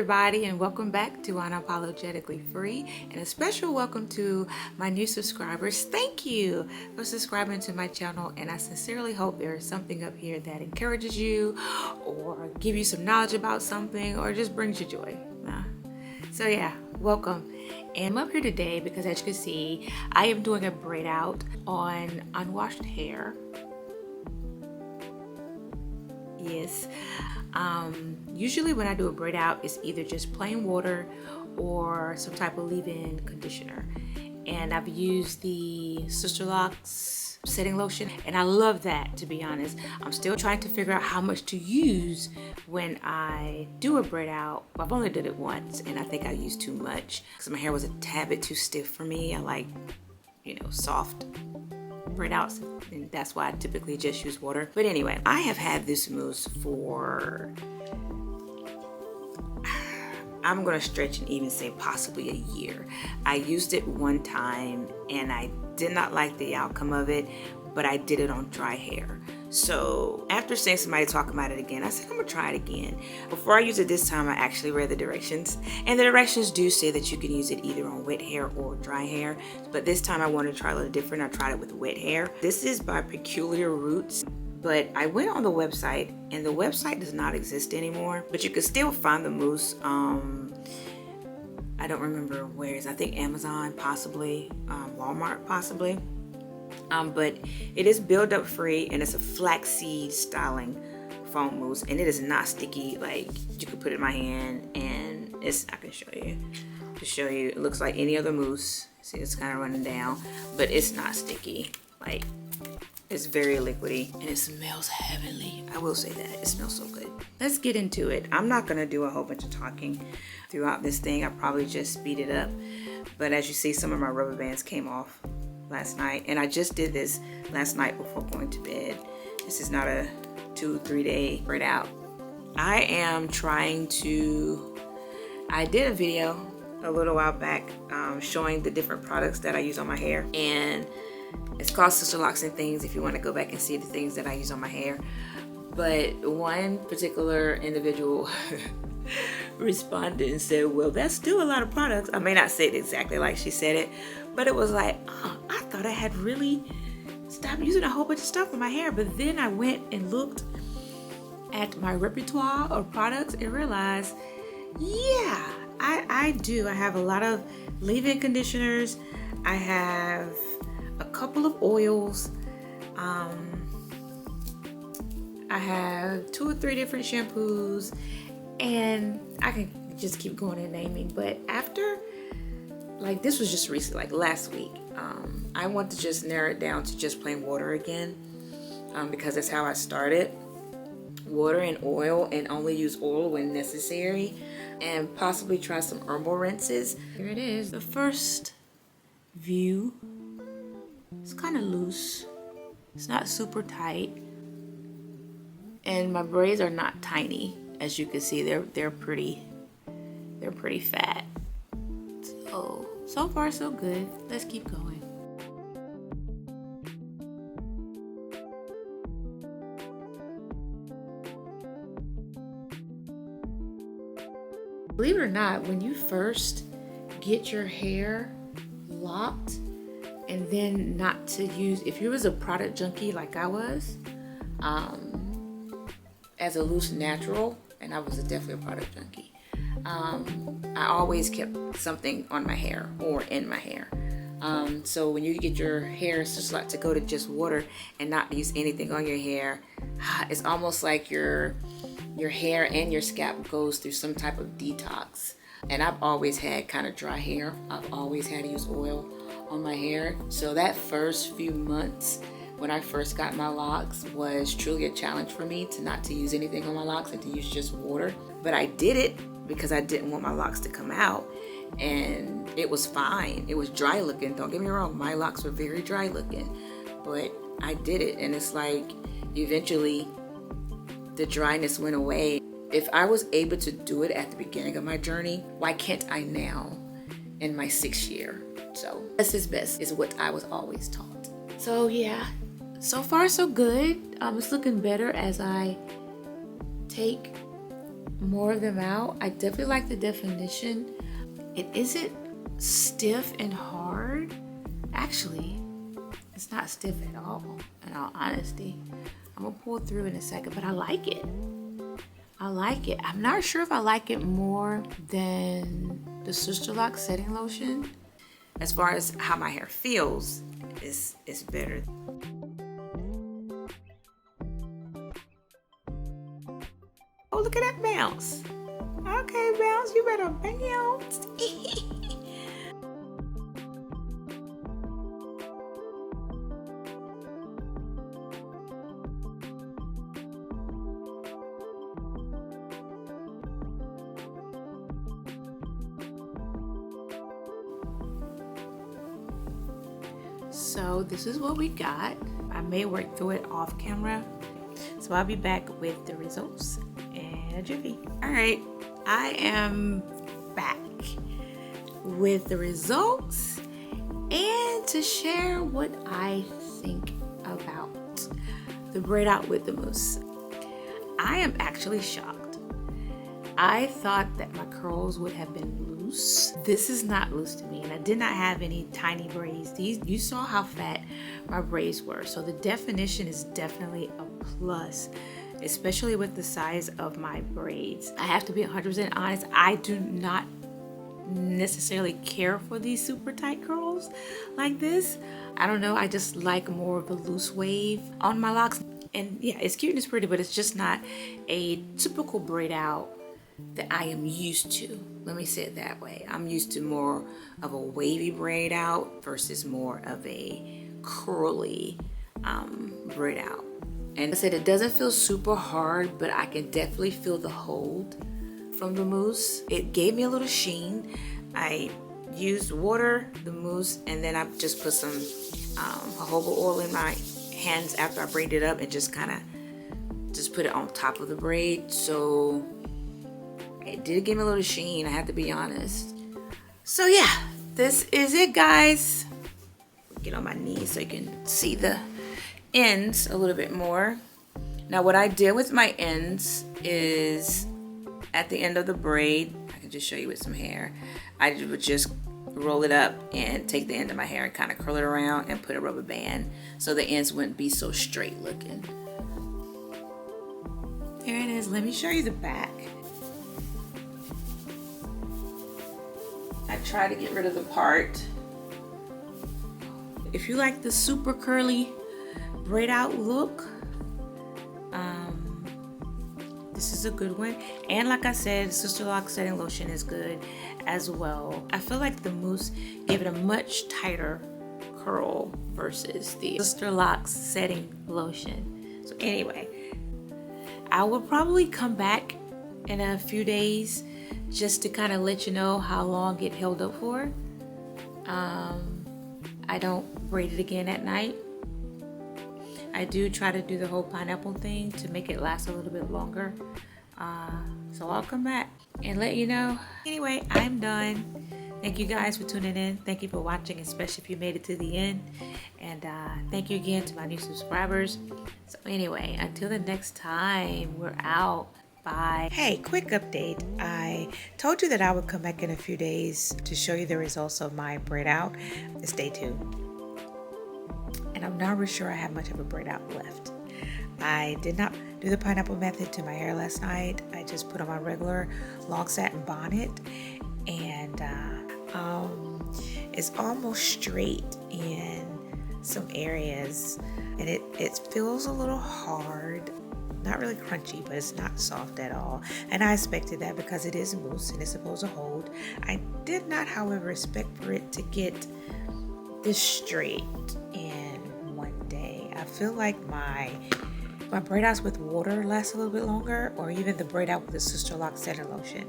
everybody, and welcome back to Unapologetically Free, and a special welcome to my new subscribers. Thank you for subscribing to my channel, and I sincerely hope there is something up here that encourages you or give you some knowledge about something or just brings you joy. So yeah, welcome. And I'm up here today because, as you can see, I am doing a braid out on unwashed hair. Yes. Usually when I do a braid out, it's either just plain water or some type of leave-in conditioner. And I've used the Sisterlock's setting lotion, and I love that, to be honest. I'm still trying to figure out how much to use when I do a braid out. I've only did it once, and I think I used too much because my hair was a tad bit too stiff for me. I like, soft braid outs, and that's why I typically just use water. But anyway, I have had this mousse for, I'm gonna stretch and even say possibly a year. I used it one time and I did not like the outcome of it, but I did it on dry hair. So after seeing somebody talk about it again, I said I'm gonna try it again. Before I use it this time, I actually read the directions, and the directions do say that you can use it either on wet hair or dry hair, but this time I wanted to try a little different. I tried it with wet hair. This is by Peculiar Roots, but I went on the website and the website does not exist anymore, but you can still find the mousse. I don't remember where it is. I think Amazon, possibly, Walmart, possibly. But it is build-up free, and it's a flaxseed styling foam mousse, and it is not sticky. Like, you can put it in my hand, and I can show you. To show you, it looks like any other mousse. See, it's kind of running down, but it's not sticky. Like, it's very liquidy, and it smells heavenly. I will say that, it smells so good. Let's get into it. I'm not gonna do a whole bunch of talking throughout this thing. I probably just speed it up, but as you see, some of my rubber bands came off last night, and I just did this last night before going to bed. This is not a 2-3 day braid out. I am trying to, I did a video a little while back showing the different products that I use on my hair, and it's called Sisterlocks and Things if you want to go back and see the things that I use on my hair. But one particular individual responded and said, well, that's still a lot of products. I may not say it exactly like she said it, but it was like, oh, I thought I had really stopped using a whole bunch of stuff on my hair. But then I went and looked at my repertoire of products and realized, yeah, I do. I have a lot of leave-in conditioners. I have a couple of oils. I have 2 or 3 different shampoos, and I can just keep going and naming. But after, like, this was just recent, like last week, I want to just narrow it down to just plain water again, because that's how I started. Water and oil, and only use oil when necessary, and possibly try some herbal rinses. Here it is, the first view. It's kind of loose. It's not super tight, and my braids are not tiny. As you can see, they're pretty fat. So far so good. Let's keep going. Believe it or not, when you first get your hair locked, and then not to use, if you was a product junkie like I was, as a loose natural, and I was definitely a product junkie, I always kept something on my hair or in my hair. So when you get your hair, it's just like to go to just water and not use anything on your hair, it's almost like your hair and your scalp goes through some type of detox. And I've always had kind of dry hair. I've always had to use oil on my hair. So that first few months when I first got my locks was truly a challenge for me to use anything on my locks and to use just water. But I did it because I didn't want my locks to come out, and it was fine. It was dry looking, don't get me wrong, my locks were very dry looking, but I did it, and it's like eventually the dryness went away. If I was able to do it at the beginning of my journey, why can't I now in my 6th year? So less is best is what I was always taught. So yeah, so far so good. It's looking better as I take more of them out. I definitely like the definition. It isn't stiff and hard. Actually, it's not stiff at all, in all honesty. I'm gonna pull through in a second, but I like it. I like it. I'm not sure if I like it more than the Sisterlock setting lotion. As far as how my hair feels, it's better. Oh, look at that bounce. Okay, bounce, you better bounce. So this is what we got. I may work through it off camera. So I'll be back with the results in a jiffy. All right, I am back with the results and to share what I think about the braid out with the mousse. I am actually shocked. I thought that my curls would have been loose. This is not loose to me, and I did not have any tiny braids. You saw how fat my braids were, so the definition is definitely a plus, especially with the size of my braids. I have to be 100% honest, I do not necessarily care for these super tight curls like this. I don't know, I just like more of a loose wave on my locks. And yeah, it's cute and it's pretty, but it's just not a typical braid out that I am used to. Let me say it that way. I'm used to more of a wavy braid out versus more of a curly braid out. And I said it doesn't feel super hard, but I can definitely feel the hold from the mousse. It gave me a little sheen. I used water, the mousse, and then I just put some jojoba oil in my hands after I braided it up and just kind of just put it on top of the braid. So it did give me a little sheen, I have to be honest. So yeah, this is it, guys. Get on my knees so you can see the ends a little bit more. Now what I did with my ends is at the end of the braid, I can just show you with some hair, I would just roll it up and take the end of my hair and kind of curl it around and put a rubber band so the ends wouldn't be so straight looking. There it is. Let me show you the back. I try to get rid of the part. If you like the super curly braid out look, this is a good one. And like I said, Sisterlock setting lotion is good as well. I feel like the mousse gave it a much tighter curl versus the Sisterlock setting lotion. So anyway, I will probably come back in a few days just to kind of let you know how long it held up for. I don't braid it again at night. I do try to do the whole pineapple thing to make it last a little bit longer. So I'll come back and let you know. Anyway, I'm done. Thank you guys for tuning in. Thank you for watching, especially if you made it to the end. And thank you again to my new subscribers. So anyway, until the next time, we're out. Bye. Hey, quick update. I told you that I would come back in a few days to show you the results of my braid out. Stay tuned. And I'm not really sure I have much of a braid out left. I did not do the pineapple method to my hair last night. I just put on my regular long satin bonnet, and it's almost straight in some areas, and it feels a little hard. Not really crunchy, but it's not soft at all. And I expected that because it is mousse and it's supposed to hold. I did not, however, expect for it to get this straight in one day. I feel like my braid outs with water last a little bit longer, or even the braid out with the Sisterlock setting lotion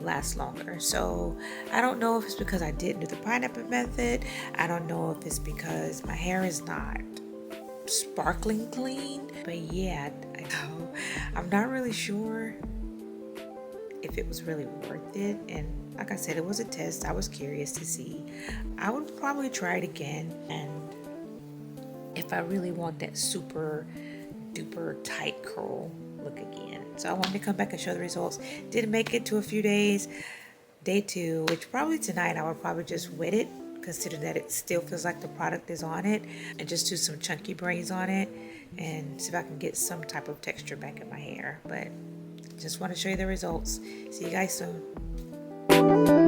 lasts longer. So I don't know if it's because I didn't do the pineapple method. I don't know if it's because my hair is not sparkling clean, but yeah, I'm not really sure if it was really worth it. And like I said, it was a test. I was curious to see. I would probably try it again, and if I really want that super duper tight curl look again. So I wanted to come back and show the results. Didn't make it to a few days. Day 2, which probably tonight I will probably just wet it, considering that it still feels like the product is on it, and just do some chunky braids on it and see if I can get some type of texture back in my hair. But just want to show you the results. See you guys soon.